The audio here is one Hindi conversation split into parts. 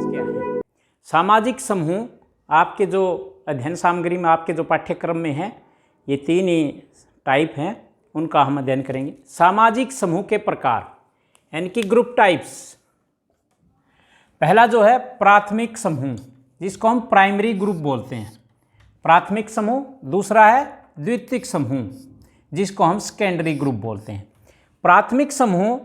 क्या है? सामाजिक समूह आपके जो अध्ययन सामग्री में, आपके जो पाठ्यक्रम में है, ये 3 ही टाइप हैं, उनका हम अध्ययन करेंगे। सामाजिक समूह के प्रकार यानी कि ग्रुप टाइप्स। पहला जो है प्राथमिक समूह, जिसको हम प्राइमरी ग्रुप बोलते हैं, प्राथमिक समूह। दूसरा है द्वितीयक समूह, जिसको हम सेकेंडरी ग्रुप बोलते हैं। प्राथमिक समूह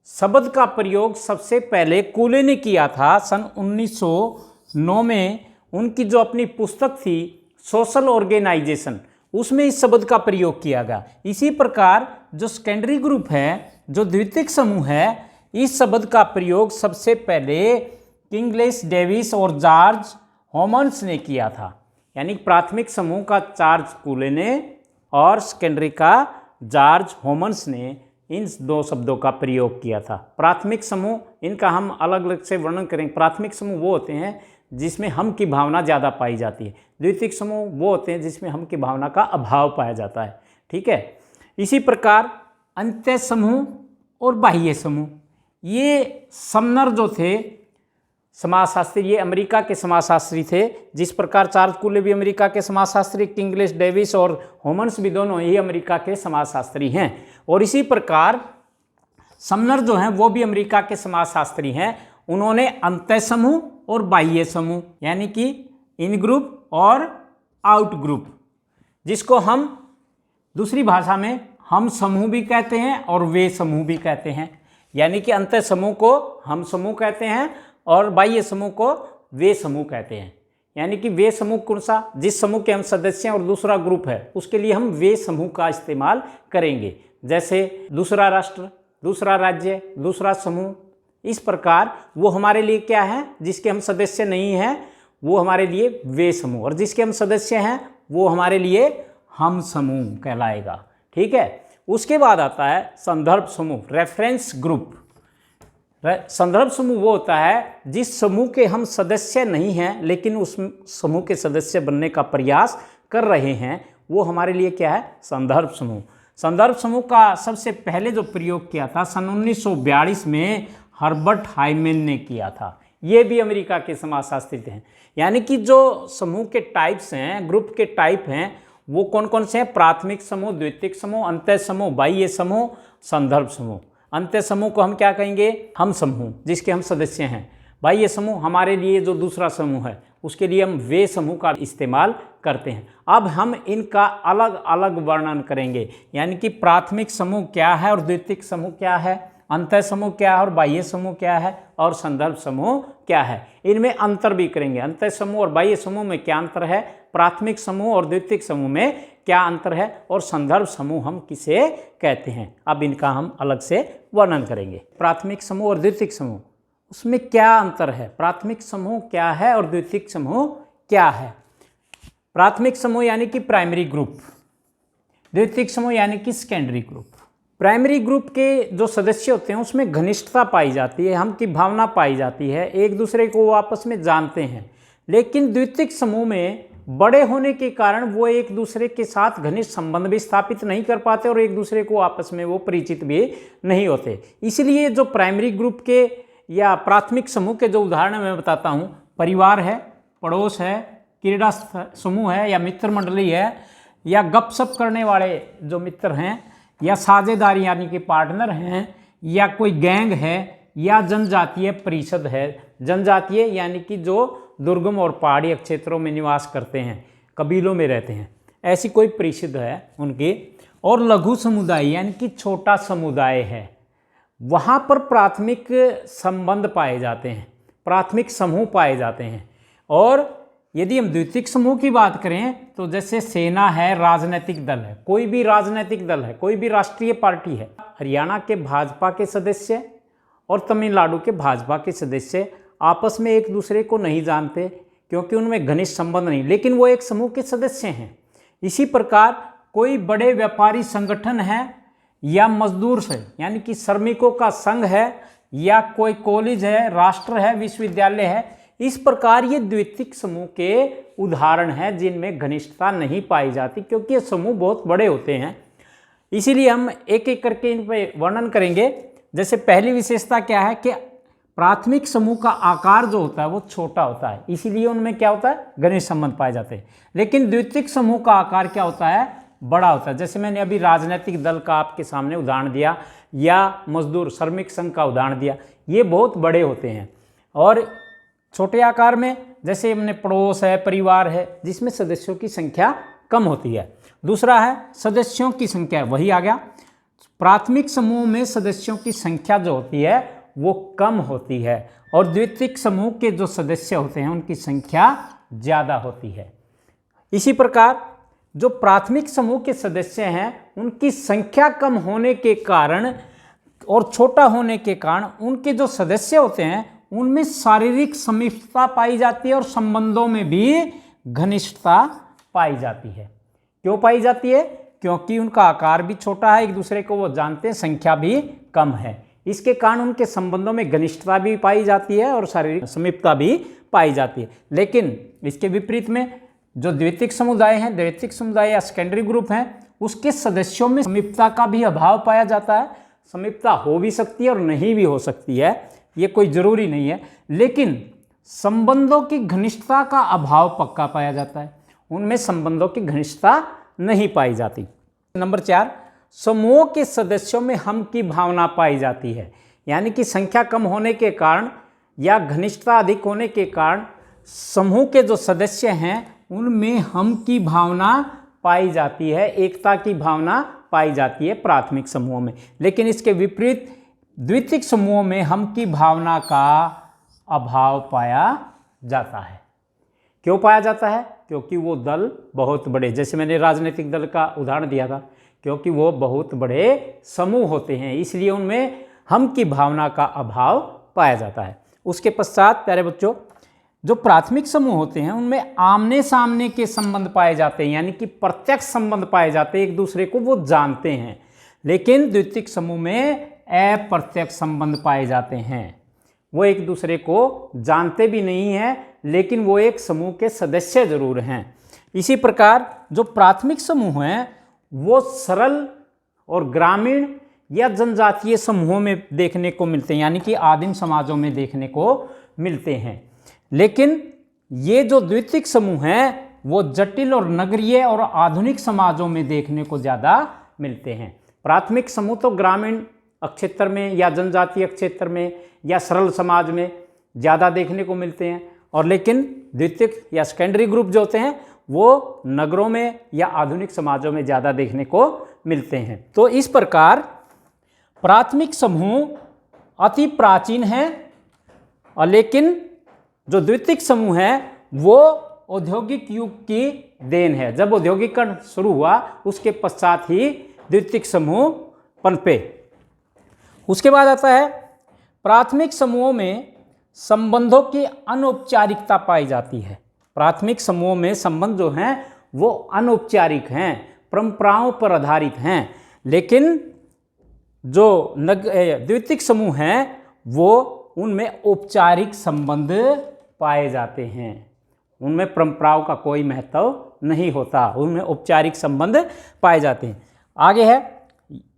शब्द का प्रयोग सबसे पहले कूले ने किया था सन 1909 में। उनकी जो अपनी पुस्तक थी सोशल ऑर्गेनाइजेशन, उसमें इस शब्द का प्रयोग किया गया। इसी प्रकार जो सेकेंडरी ग्रुप है, जो द्वितीयक समूह है, इस शब्द का प्रयोग सबसे पहले किंगलेस डेविस और जॉर्ज हॉमन्स ने किया था। यानी प्राथमिक समूह का चार्ल्स कूले ने और सेकेंडरी का जॉर्ज हॉमन्स ने इन 2 शब्दों का प्रयोग किया था। प्राथमिक समूह, इनका हम अलग अलग से वर्णन करेंगे। प्राथमिक समूह वो होते हैं जिसमें हम की भावना ज़्यादा पाई जाती है। द्वितीयक समूह वो होते हैं जिसमें हम की भावना का अभाव पाया जाता है। ठीक है। इसी प्रकार अंत्य समूह और बाह्य समूह, ये समनर जो थे समाजशास्त्री, ये अमेरिका के समाजशास्त्री थे। जिस प्रकार चार्ल्स कूले भी अमेरिका के समाजशास्त्री, किंगलेस डेविस और हॉमन्स भी दोनों ही अमेरिका के समाजशास्त्री हैं। और इसी प्रकार समनर जो हैं वो भी अमेरिका के समाजशास्त्री हैं। उन्होंने अंतः समूह और बाह्य समूह यानी कि इन ग्रुप और आउट ग्रुप, जिसको हम दूसरी भाषा में हम समूह भी कहते हैं और वे समूह भी कहते हैं। यानी कि अंतः समूह को हम समूह कहते हैं और बाह्य समूह को वे समूह कहते हैं। यानी कि वे समूह कौन सा, जिस समूह के हम सदस्य हैं और दूसरा ग्रुप है, उसके लिए हम वे समूह का इस्तेमाल करेंगे। जैसे दूसरा राष्ट्र, दूसरा राज्य, दूसरा समूह। इस प्रकार वो हमारे लिए क्या है, जिसके हम सदस्य नहीं हैं वो हमारे लिए वे समूह, और जिसके हम सदस्य हैं वो हमारे लिए हम समूह कहलाएगा। ठीक है। उसके बाद आता है संदर्भ समूह, रेफरेंस ग्रुप। संदर्भ समूह वो होता है जिस समूह के हम सदस्य नहीं हैं लेकिन उस समूह के सदस्य बनने का प्रयास कर रहे हैं, वो हमारे लिए क्या है, संदर्भ समूह। संदर्भ समूह का सबसे पहले जो प्रयोग किया था सन 1942 में हर्बर्ट हाइमेन ने किया था। ये भी अमेरिका के समाजशास्त्री थे। यानी कि जो समूह के टाइप्स हैं, ग्रुप के टाइप हैं, वो कौन कौन से हैं? प्राथमिक समूह, द्वितीयक समूह, अंतः समूह, बाह्य समूह, संदर्भ समूह। अंत्य समूह को हम क्या कहेंगे? हम समूह, जिसके हम सदस्य हैं। बाह्य समूह हमारे लिए जो दूसरा समूह है, उसके लिए हम वे समूह का इस्तेमाल करते हैं। अब हम इनका अलग अलग वर्णन करेंगे। यानी कि प्राथमिक समूह क्या है और द्वितीयक समूह क्या है, अंतः समूह क्या है और बाह्य समूह क्या है, और संदर्भ समूह क्या है। इनमें अंतर भी करेंगे। अंतः समूह और बाह्य समूह में क्या अंतर है, प्राथमिक समूह और द्वितीयक समूह में क्या अंतर है, और संदर्भ समूह हम किसे कहते हैं, अब इनका हम अलग से वर्णन करेंगे। प्राथमिक समूह और द्वितीयक समूह, उसमें क्या अंतर है, प्राथमिक समूह क्या है और द्वितीयक समूह क्या है। प्राथमिक समूह यानी कि प्राइमरी ग्रुप, द्वितीयक समूह यानी कि सेकेंडरी ग्रुप। प्राइमरी ग्रुप के जो सदस्य होते हैं उसमें घनिष्ठता पाई जाती है, हम की भावना पाई जाती है, एक दूसरे को वो आपस में जानते हैं। लेकिन द्वितीयक समूह में बड़े होने के कारण वो एक दूसरे के साथ घनिष्ठ संबंध भी स्थापित नहीं कर पाते और एक दूसरे को आपस में वो परिचित भी नहीं होते। इसलिए जो प्राइमरी ग्रुप के या प्राथमिक समूह के जो उदाहरण मैं बताता हूँ, परिवार है, पड़ोस है, क्रीड़ा समूह है या मित्र मंडली है, या गपशप करने वाले जो मित्र हैं, या साझेदारी यानी कि पार्टनर हैं, या कोई गैंग है, या जनजातीय परिषद है। जनजातीय यानी कि जो दुर्गम और पहाड़ी क्षेत्रों में निवास करते हैं, कबीलों में रहते हैं, ऐसी कोई परिषद है उनकी। और लघु समुदाय यानी कि छोटा समुदाय है, वहाँ पर प्राथमिक संबंध पाए जाते हैं, प्राथमिक समूह पाए जाते हैं। और यदि हम द्वितीयक समूह की बात करें तो जैसे सेना है, राजनीतिक दल है, कोई भी राजनीतिक दल है, कोई भी राष्ट्रीय पार्टी है, हरियाणा के भाजपा के सदस्य और तमिलनाडु के भाजपा के सदस्य आपस में एक दूसरे को नहीं जानते क्योंकि उनमें घनिष्ठ संबंध नहीं, लेकिन वो एक समूह के सदस्य हैं। इसी प्रकार कोई बड़े व्यापारी संगठन है या मजदूर से यानी कि श्रमिकों का संघ है, या कोई कॉलेज है, राष्ट्र है, विश्वविद्यालय है, इस प्रकार ये द्वितीयक समूह के उदाहरण हैं जिनमें घनिष्ठता नहीं पाई जाती क्योंकि ये समूह बहुत बड़े होते हैं। इसीलिए हम एक एक करके इन पर वर्णन करेंगे। जैसे पहली विशेषता क्या है कि प्राथमिक समूह का आकार जो होता है वो छोटा होता है, इसीलिए उनमें क्या होता है, घनिष्ठ संबंध पाए जाते हैं। लेकिन द्वितीयक समूह का आकार क्या होता है, बड़ा होता है। जैसे मैंने अभी राजनीतिक दल का आपके सामने उदाहरण दिया, या मजदूर श्रमिक संघ का उदाहरण दिया, ये बहुत बड़े होते हैं। और छोटे आकार में जैसे हमने पड़ोस है, परिवार है, जिसमें सदस्यों की संख्या कम होती है। दूसरा है सदस्यों की संख्या, वही आ गया, प्राथमिक समूह में सदस्यों की संख्या जो होती है वो कम होती है, और द्वितीयक समूह के जो सदस्य होते हैं उनकी संख्या ज़्यादा होती है। इसी प्रकार जो प्राथमिक समूह के सदस्य हैं उनकी संख्या कम होने के कारण और छोटा होने के कारण उनके जो सदस्य होते हैं उनमें शारीरिक समीपता पाई जाती है और संबंधों में भी घनिष्ठता पाई जाती है। क्यों पाई जाती है? क्योंकि उनका आकार भी छोटा है, एक दूसरे को वो जानते हैं, संख्या भी कम है। इसके कारण उनके संबंधों में घनिष्ठता भी पाई जाती है और शारीरिक समीपता भी पाई जाती है। लेकिन इसके विपरीत में जो द्वितीयक समुदाय हैं, द्वितीयक समुदाय या सेकेंडरी ग्रुप हैं, उसके सदस्यों में समीपता का भी अभाव पाया जाता है। समीपता हो भी सकती है और नहीं भी हो सकती है, ये कोई जरूरी नहीं है, लेकिन संबंधों की घनिष्ठता का अभाव पक्का पाया जाता है, उनमें संबंधों की घनिष्ठता नहीं पाई जाती। नंबर 4, समूह के सदस्यों में हम की भावना पाई जाती है। यानी कि संख्या कम होने के कारण या घनिष्ठता अधिक होने के कारण समूह के जो सदस्य हैं उनमें हम की भावना पाई जाती है, एकता की भावना पाई जाती है प्राथमिक समूह में। लेकिन इसके विपरीत द्वितीयक समूह में हम की भावना का अभाव पाया जाता है। क्यों पाया जाता है? क्योंकि वो दल बहुत बड़े, जैसे मैंने राजनीतिक दल का उदाहरण दिया था, क्योंकि वो बहुत बड़े समूह होते हैं, इसलिए उनमें हम की भावना का अभाव पाया जाता है। उसके पश्चात प्यारे बच्चों, जो प्राथमिक समूह होते हैं उनमें आमने सामने के संबंध पाए जाते हैं, यानी कि प्रत्यक्ष संबंध पाए जाते हैं, एक दूसरे को वो जानते हैं। लेकिन द्वितीयक समूह में अप्रत्यक्ष संबंध पाए जाते हैं, वो एक दूसरे को जानते भी नहीं हैं, लेकिन वो एक समूह के सदस्य जरूर हैं। इसी प्रकार जो प्राथमिक समूह हैं वो सरल और ग्रामीण या जनजातीय समूहों में देखने को मिलते हैं, यानी कि आदिम समाजों में देखने को मिलते हैं। लेकिन ये जो द्वितीयक समूह हैं वो जटिल और नगरीय और आधुनिक समाजों में देखने को ज़्यादा मिलते हैं। प्राथमिक समूह तो ग्रामीण क्षेत्र में या जनजातीय क्षेत्र में या सरल समाज में ज़्यादा देखने को मिलते हैं, और लेकिन द्वितीयक या सेकेंडरी ग्रुप जो होते हैं वो नगरों में या आधुनिक समाजों में ज़्यादा देखने को मिलते हैं। तो इस प्रकार प्राथमिक समूह अति प्राचीन हैं, और लेकिन जो द्वितीयक समूह है वो औद्योगिक युग की देन है। जब औद्योगिकरण शुरू हुआ उसके पश्चात ही द्वितीयक समूह पनपे। उसके बाद आता है प्राथमिक समूहों में संबंधों की अनौपचारिकता पाई जाती है। प्राथमिक समूहों में संबंध जो हैं वो अनौपचारिक हैं, परंपराओं पर आधारित हैं। लेकिन जो द्वितीयक समूह हैं वो उनमें औपचारिक संबंध पाए जाते हैं, उनमें परंपराओं का कोई महत्व नहीं होता, उनमें औपचारिक संबंध पाए जाते हैं। आगे है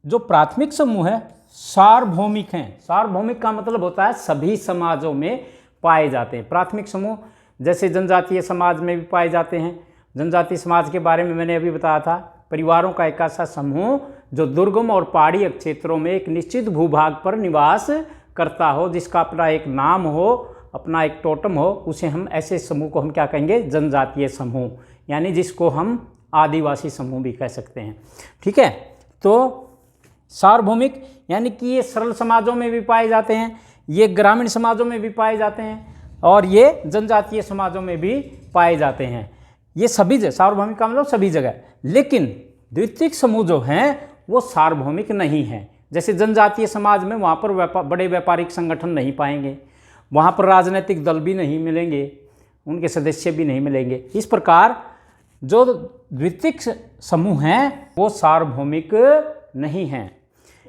जो प्राथमिक समूह है सार्वभौमिक हैं। सार्वभौमिक का मतलब होता है सभी समाजों में पाए जाते हैं। प्राथमिक समूह जैसे जनजातीय समाज में भी पाए जाते हैं। जनजातीय समाज के बारे में मैंने अभी बताया था, परिवारों का एक ऐसा समूह जो दुर्गम और पहाड़ी क्षेत्रों में एक निश्चित भूभाग पर निवास करता हो, जिसका अपना एक नाम हो, अपना एक टोटम हो, उसे हम ऐसे समूह को हम क्या कहेंगे? जनजातीय समूह, यानी जिसको हम आदिवासी समूह भी कह सकते हैं। ठीक है, तो सार्वभौमिक यानी कि ये सरल समाजों में भी पाए जाते हैं, ये ग्रामीण समाजों में भी पाए जाते हैं, और ये जनजातीय समाजों में भी पाए जाते हैं। ये सभी जगह, सार्वभौमिक का मतलब सभी जगह। लेकिन द्वितीयक समूह जो हैं वो सार्वभौमिक नहीं हैं। जैसे जनजातीय समाज में वहाँ पर बड़े व्यापारिक संगठन नहीं पाएंगे, वहाँ पर राजनीतिक दल भी नहीं मिलेंगे, उनके सदस्य भी नहीं मिलेंगे। इस प्रकार जो द्वितीयक समूह हैं वो सार्वभौमिक नहीं हैं।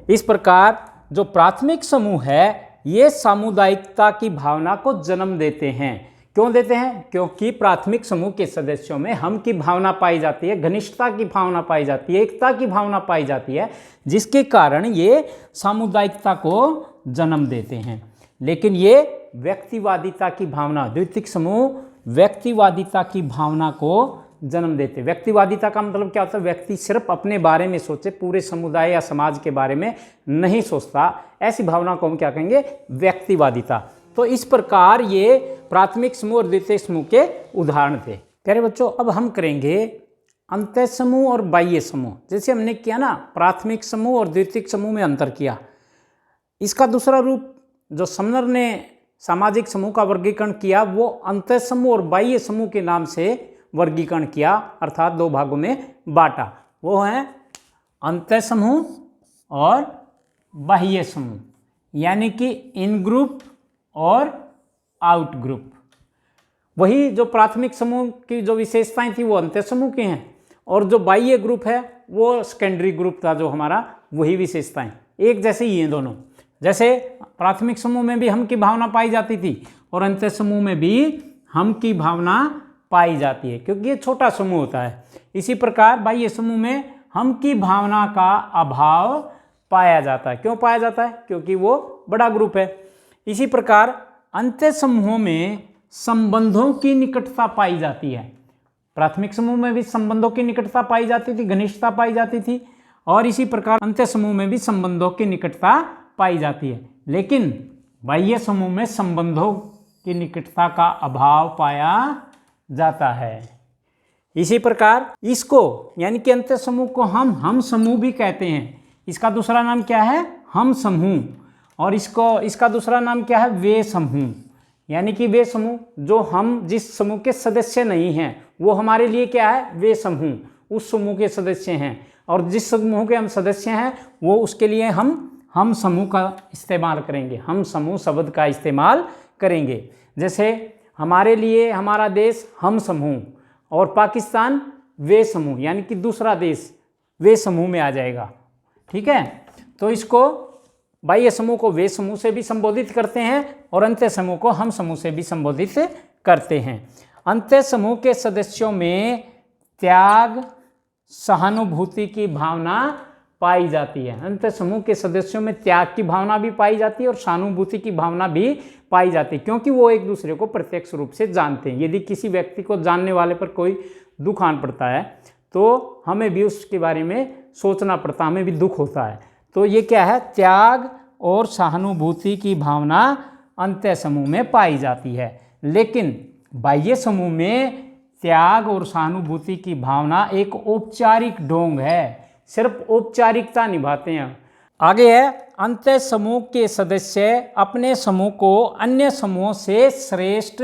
इस प्रकार जो प्राथमिक समूह है ये सामुदायिकता की भावना को जन्म देते हैं, क्यों देते हैं? क्योंकि प्राथमिक समूह के सदस्यों में हम की भावना पाई जाती है, घनिष्ठता की भावना पाई जाती है, एकता की भावना पाई जाती है, जिसके कारण ये सामुदायिकता को जन्म देते हैं। लेकिन ये व्यक्तिवादिता की भावना, द्वितीयक समूह व्यक्तिवादिता की भावना को जन्म देते। व्यक्तिवादिता का मतलब क्या होता है? व्यक्ति सिर्फ अपने बारे में सोचे, पूरे समुदाय या समाज के बारे में नहीं सोचता, ऐसी भावना को हम क्या कहेंगे? व्यक्तिवादिता। तो इस प्रकार ये प्राथमिक समूह और द्वितीयक समूह के उदाहरण थे। प्यारे बच्चों, अब हम करेंगे अंतः समूह और बाह्य समूह। जैसे हमने किया ना, प्राथमिक समूह और द्वितीयक समूह में अंतर किया, इसका दूसरा रूप जो समनर ने सामाजिक समूह का वर्गीकरण किया, वो अंतः समूह और बाह्य समूह के नाम से वर्गीकरण किया, अर्थात दो भागों में बांटा। वो है अंतः समूह और बाह्य समूह, यानी कि इन ग्रुप और आउट ग्रुप। वही जो प्राथमिक समूह की जो विशेषताएं थी वो अंतः समूह की हैं, और जो बाह्य ग्रुप है वो सेकेंडरी ग्रुप था जो हमारा, वही विशेषताएं एक जैसे ही हैं दोनों। जैसे प्राथमिक समूह में भी हम की भावना पाई जाती थी और अंतः समूह में भी हम की भावना पाई जाती है, क्योंकि ये छोटा समूह होता है। इसी प्रकार बाह्य समूह में हम की भावना का अभाव पाया जाता है। क्यों पाया जाता है? क्योंकि वो बड़ा ग्रुप है। इसी प्रकार अंतः समूहों में संबंधों की निकटता पाई जाती है। प्राथमिक समूह में भी संबंधों की निकटता पाई जाती थी, घनिष्ठता पाई जाती थी, और इसी प्रकार अंतः समूह में भी संबंधों की निकटता पाई जाती है। लेकिन बाह्य समूह में संबंधों की निकटता का अभाव पाया जाता है। इसी प्रकार इसको, यानी कि अंतः समूह को हम समूह भी कहते हैं। इसका दूसरा नाम क्या है? हम समूह। और इसका दूसरा नाम क्या है? वे समूह। यानी कि वे समूह जो हम जिस समूह के सदस्य नहीं हैं, वो हमारे लिए क्या है? वे समूह उस समूह के सदस्य हैं, और जिस समूह के हम सदस्य हैं वो उसके लिए हम समूह का इस्तेमाल करेंगे, हम समूह शब्द का इस्तेमाल करेंगे। जैसे हमारे लिए हमारा देश हम समूह, और पाकिस्तान वे समूह, यानी कि दूसरा देश वे समूह में आ जाएगा। ठीक है, तो इसको बाह्य समूह को वे समूह से भी संबोधित करते हैं और अंतः समूह को हम समूह से भी संबोधित करते हैं। अंतः समूह के सदस्यों में त्याग, सहानुभूति की भावना पाई जाती है। अंतः समूह के सदस्यों में त्याग की भावना भी पाई जाती है और सहानुभूति की भावना भी पाई जाती है, क्योंकि वो एक दूसरे को प्रत्यक्ष रूप से जानते हैं। यदि किसी व्यक्ति को जानने वाले पर कोई दुख आन पड़ता है तो हमें भी उसके बारे में सोचना पड़ता है, हमें भी दुख होता है। तो ये क्या है? त्याग और सहानुभूति की भावना अंतः समूह में पाई जाती है। लेकिन बाह्य समूह में त्याग और सहानुभूति की भावना एक औपचारिक ढोंग है, सिर्फ औपचारिकता निभाते हैं। आगे है, अंतः समूह के सदस्य अपने समूह को अन्य समूहों से श्रेष्ठ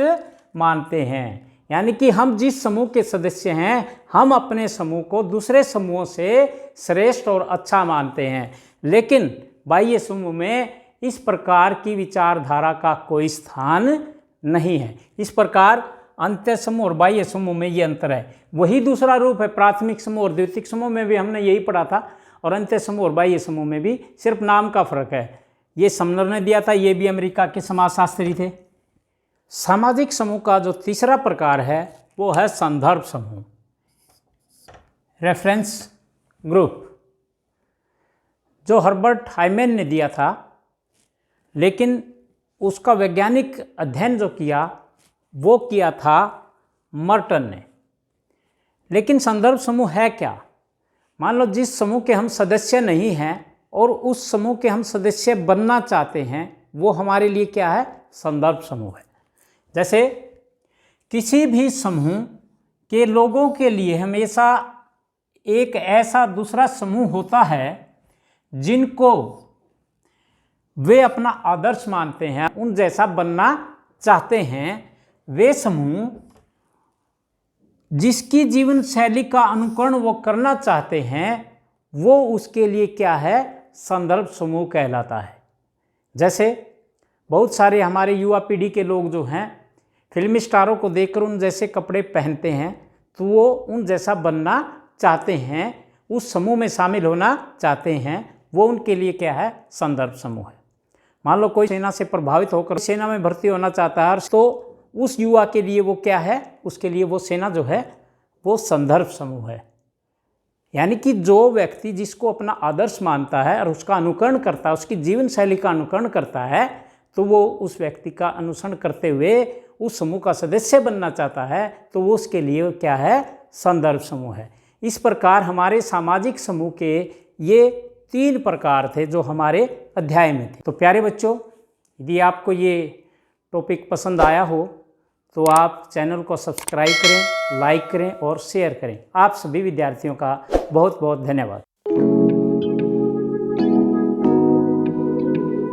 मानते हैं। यानी कि हम जिस समूह के सदस्य हैं, हम अपने समूह को दूसरे समूहों से श्रेष्ठ और अच्छा मानते हैं। लेकिन बाह्य समूह में इस प्रकार की विचारधारा का कोई स्थान नहीं है। इस प्रकार अंतः समूह और बाह्य समूह में ये अंतर है। वही दूसरा रूप है प्राथमिक समूह और द्वितीयक समूह में भी हमने यही पढ़ा था, और अंतः समूह और बाह्य समूह में भी सिर्फ नाम का फर्क है। ये समनर ने दिया था, ये भी अमेरिका के समाजशास्त्री थे। सामाजिक समूह का जो तीसरा प्रकार है वो है संदर्भ समूह, रेफरेंस ग्रुप, जो हर्बर्ट हाइमेन ने दिया था, लेकिन उसका वैज्ञानिक अध्ययन जो किया वो किया था मर्टन ने। लेकिन संदर्भ समूह है क्या? मान लो जिस समूह के हम सदस्य नहीं हैं और उस समूह के हम सदस्य बनना चाहते हैं, वो हमारे लिए क्या है? संदर्भ समूह है। जैसे किसी भी समूह के लोगों के लिए हमेशा एक ऐसा दूसरा समूह होता है जिनको वे अपना आदर्श मानते हैं, उन जैसा बनना चाहते हैं। वे समूह जिसकी जीवन शैली का अनुकरण वो करना चाहते हैं, वो उसके लिए क्या है? संदर्भ समूह कहलाता है। जैसे बहुत सारे हमारे युवा पीढ़ी के लोग जो हैं, फिल्मी स्टारों को देखकर उन जैसे कपड़े पहनते हैं, तो वो उन जैसा बनना चाहते हैं, उस समूह में शामिल होना चाहते हैं। वो उनके लिए क्या है? संदर्भ समूह है। मान लो कोई सेना से प्रभावित होकर सेना में भर्ती होना चाहता है, तो उस युवा के लिए वो क्या है, उसके लिए वो सेना जो है वो संदर्भ समूह है। यानी कि जो व्यक्ति जिसको अपना आदर्श मानता है और उसका अनुकरण करता है, उसकी जीवन शैली का अनुकरण करता है, तो वो उस व्यक्ति का अनुसरण करते हुए उस समूह का सदस्य बनना चाहता है, तो वो उसके लिए क्या है, संदर्भ समूह है। इस प्रकार हमारे सामाजिक समूह के ये 3 प्रकार थे जो हमारे अध्याय में थे। तो प्यारे बच्चों, यदि आपको ये टॉपिक पसंद आया हो तो आप चैनल को सब्सक्राइब करें, लाइक करें और शेयर करें। आप सभी विद्यार्थियों का बहुत बहुत धन्यवाद।